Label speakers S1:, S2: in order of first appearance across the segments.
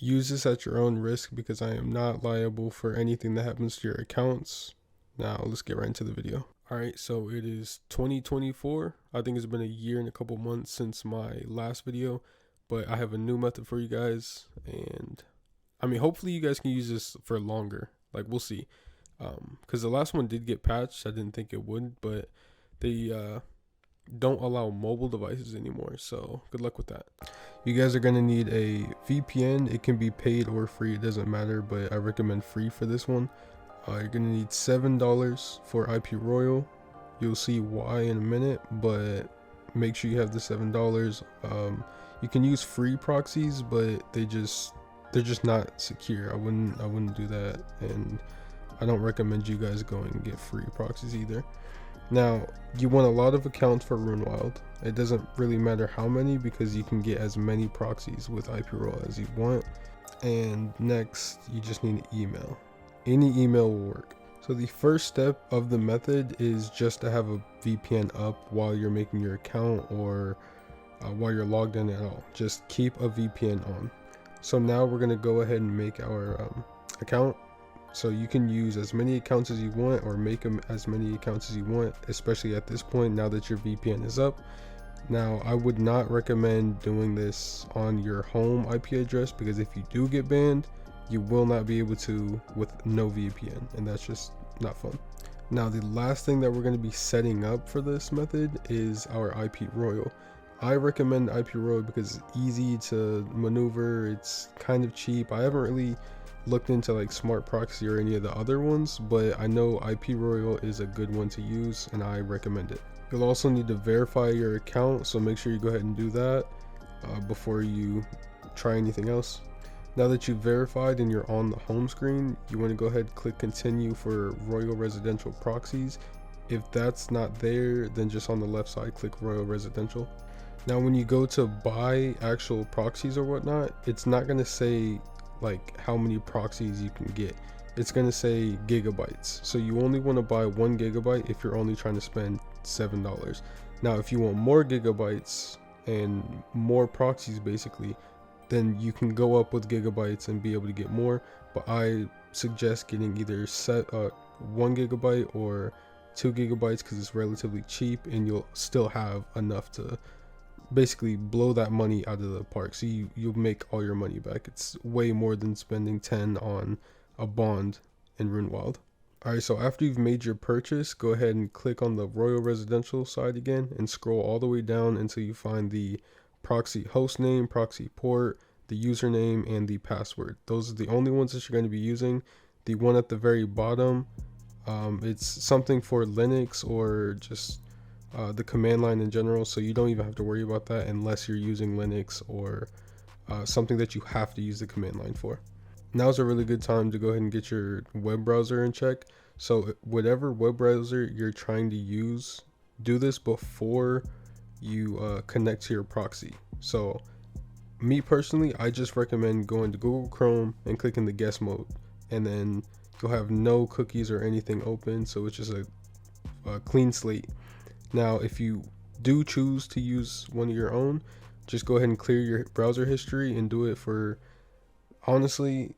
S1: use this at your own risk because I am not liable for anything that happens to your accounts. Now let's get right into the video. Alright, so it is 2024. I think it's been a year and a couple months since my last video, but I have a new method for you guys, and I mean, hopefully you guys can use this for longer. Like, we'll see. Because the last one did get patched. I didn't think it would, but they don't allow mobile devices anymore, so good luck with that. You guys are gonna need a VPN. It can be paid or free, it doesn't matter, but I recommend free for this one. You're gonna need $7 for IP Royal. You'll see why in a minute, but make sure you have the $7. You can use free proxies, but they're just not secure. I wouldn't do that, and I don't recommend you guys going and get free proxies either. Now, you want a lot of accounts for RuneWild. It doesn't really matter how many, because you can get as many proxies with IP Royal as you want. And next, you just need an email. Any email will work. So the first step of the method is just to have a VPN up while you're making your account, or while you're logged in at all. Just keep a VPN on. So now we're going to go ahead and make our account. So you can use as many accounts as you want, or make them as many accounts as you want, especially at this point now that your VPN is up. Now, I would not recommend doing this on your home IP address, because if you do get banned, you will not be able to with no VPN, and that's just not fun. Now, the last thing that we're going to be setting up for this method is our IP Royal. I recommend IP Royal because it's easy to maneuver, it's kind of cheap. I haven't really looked into like Smart Proxy or any of the other ones, but I know IP Royal is a good one to use, and I recommend it. You'll also need to verify your account, so make sure you go ahead and do that before you try anything else. Now that you've verified and you're on the home screen, you want to go ahead and click continue for Royal Residential Proxies. If that's not there, then just on the left side click Royal Residential. Now when you go to buy actual proxies or whatnot, it's not going to say like how many proxies you can get. It's going to say gigabytes. So you only want to buy 1 gigabyte if you're only trying to spend $7. Now if you want more gigabytes and more proxies basically, then you can go up with gigabytes and be able to get more, but I suggest getting either 1 gigabyte or 2 gigabytes because it's relatively cheap, and you'll still have enough to basically blow that money out of the park. So you'll make all your money back. It's way more than spending 10 on a bond in RuneWild. Alright, so after you've made your purchase, go ahead and click on the Royal Residential side again and scroll all the way down until you find the proxy hostname, proxy port, the username, and the password. Those are the only ones that you're going to be using. The one at the very bottom, it's something for Linux or just the command line in general, so you don't even have to worry about that unless you're using Linux or something that you have to use the command line for. Now's a really good time to go ahead and get your web browser in check. So whatever web browser you're trying to use, do this before you connect to your proxy. So me personally, I just recommend going to Google Chrome and clicking the guest mode, and then you'll have no cookies or anything open, so it's just a clean slate. Now if you do choose to use one of your own, just go ahead and clear your browser history and do it for, honestly,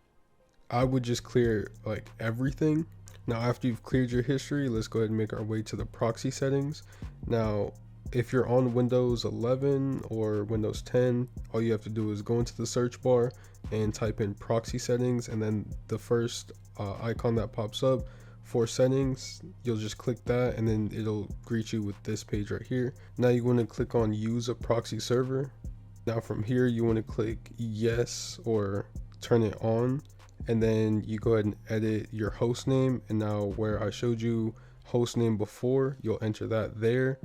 S1: I would just clear like everything. Now after you've cleared your history, let's go ahead and make our way to the proxy settings. Now if you're on Windows 11 or Windows 10, all you have to do is go into the search bar and type in proxy settings, and then the first icon that pops up for settings, you'll just click that, and then it'll greet you with this page right here. Now you want to click on use a proxy server. Now from here you want to click yes or turn it on, and then you go ahead and edit your host name. And now where I showed you host name before, you'll enter that there,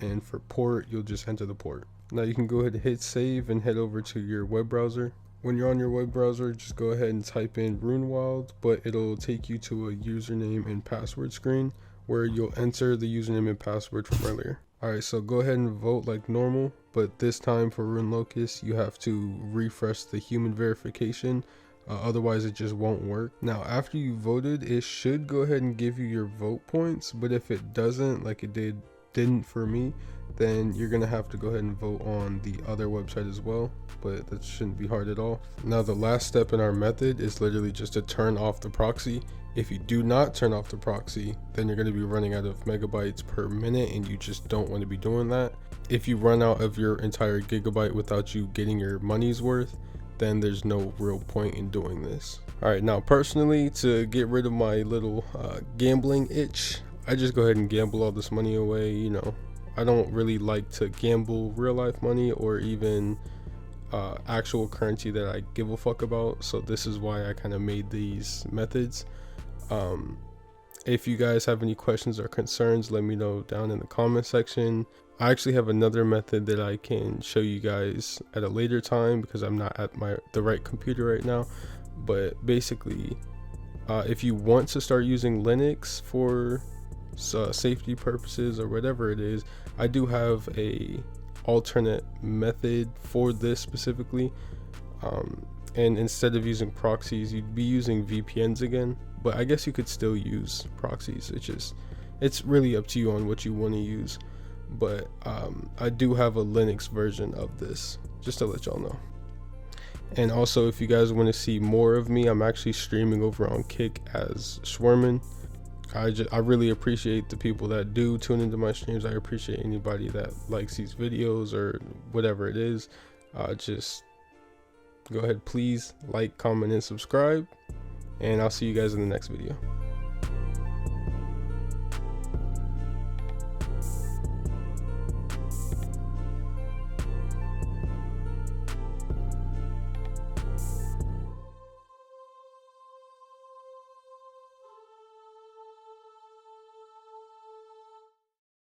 S1: and for port you'll just enter the port. Now you can go ahead and hit save and head over to your web browser. When you're on your web browser, just go ahead and type in RuneWild, but it'll take you to a username and password screen where you'll enter the username and password from earlier. Alright, so go ahead and vote like normal, but this time for Rune Locust you have to refresh the human verification, otherwise it just won't work. Now after you voted, it should go ahead and give you your vote points, but if it doesn't, like it did didn't for me, then you're gonna have to go ahead and vote on the other website as well, but that shouldn't be hard at all. Now the last step in our method is literally just to turn off the proxy. If you do not turn off the proxy, then you're going to be running out of megabytes per minute, and you just don't want to be doing that. If you run out of your entire gigabyte without you getting your money's worth, then there's no real point in doing this. All right, now personally, to get rid of my little gambling itch, I just go ahead and gamble all this money away. You know, I don't really like to gamble real life money or even actual currency that I give a fuck about. So this is why I kind of made these methods. If you guys have any questions or concerns, let me know down in the comment section. I actually have another method that I can show you guys at a later time because I'm not at the right computer right now. But basically, if you want to start using Linux for safety purposes or whatever it is, I do have a alternate method for this specifically. And instead of using proxies, you'd be using VPNs again, but I guess you could still use proxies. It's really up to you on what you want to use. But I do have a Linux version of this, just to let y'all know. And also, if you guys want to see more of me, I'm actually streaming over on Kick as Schwerman. I really appreciate the people that do tune into my streams. I appreciate anybody that likes these videos or whatever it is. Just go ahead, please like, comment, and subscribe, and I'll see you guys in the next video.